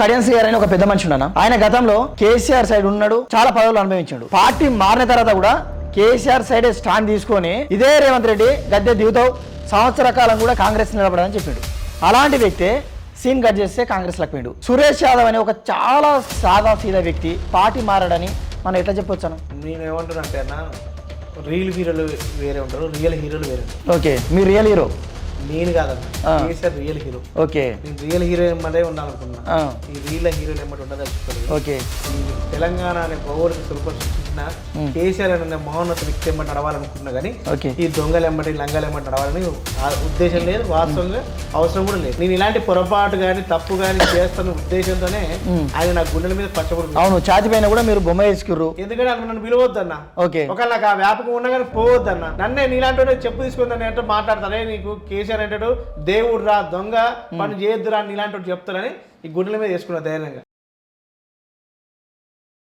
కడియం శ్రీగారు అని ఒక పెద్ద మనిషి ఉన్నాను. ఆయన గతంలో కేసీఆర్ సైడ్ ఉన్నాడు, చాలా పదవులు అనుభవించాడు. పార్టీ మారిన తర్వాత కూడా కేసీఆర్ సైడ్ స్టాండ్ తీసుకొని ఇదే రేవంత్ రెడ్డి గద్దె దిగుతావు, సంవత్సర కాలం కూడా కాంగ్రెస్ నిలబడని చెప్పాడు. అలాంటి వ్యక్తే సీన్ కట్ చేస్తే కాంగ్రెస్ లకు పోయిండు. సురేష్ యాదవ్ అనే ఒక చాలా సాదా సీదా వ్యక్తి పార్టీ మారడని మనం ఎట్లా చెప్పొచ్చాను? నేను ఏమంటున్నా అంటే అన్న, రియల్ హీరోలు వేరే ఉంటారు, రియల్ హీరోలు వేరే ఉంటారు. ఓకే, మీరు రియల్ హీరో. నేను కాదన్న, కేసీఆర్ రియల్ హీరో. ఓకే, నేను రియల్ హీరో ఏమంటే ఉండాలనుకున్నా. ఈ రియల్ హీరోలు ఏమంటే ఉండదు తెలుసుకోలేదు. ఓకే, ఈ తెలంగాణ అనే భౌగోళిక స్వరూపం సృష్టించిన కేసీఆర్ అనే మహోన్నత వ్యక్తి ఏమంటే నడవాలనుకున్నా కానీ ఈ దొంగలు ఏమంటే లంగాలు ఏమంటే నడవాలని ఉద్దేశం లేదు, వాస్తవంగా అవసరం కూడా లేదు. నేను ఇలాంటి పొరపాటు కానీ తప్పు కానీ చేస్తున్న ఉద్దేశంతోనే ఆయన నా గుండెల మీద పచ్చబడి. అవును, ఛాతి పైన కూడా మీరు బొమ్మ వేసుకుర్రు. ఎందుకంటే నన్ను పిలవద్దన్న. ఓకే, ఒకవేళ నాకు ఆ వ్యాపకం ఉన్నా కానీ పోవద్దన్న. నన్నే నీలాంటి చెప్పు తీసుకుందని అంటే మాట్లాడతారే, నీకు కేసీఆర్ అంటాడు దేవుడు రా, దొంగ పని చేయొద్దురా, నీలాంటి చెప్తారని ఈ గుండెల మీద వేసుకున్న ధైర్యంగా.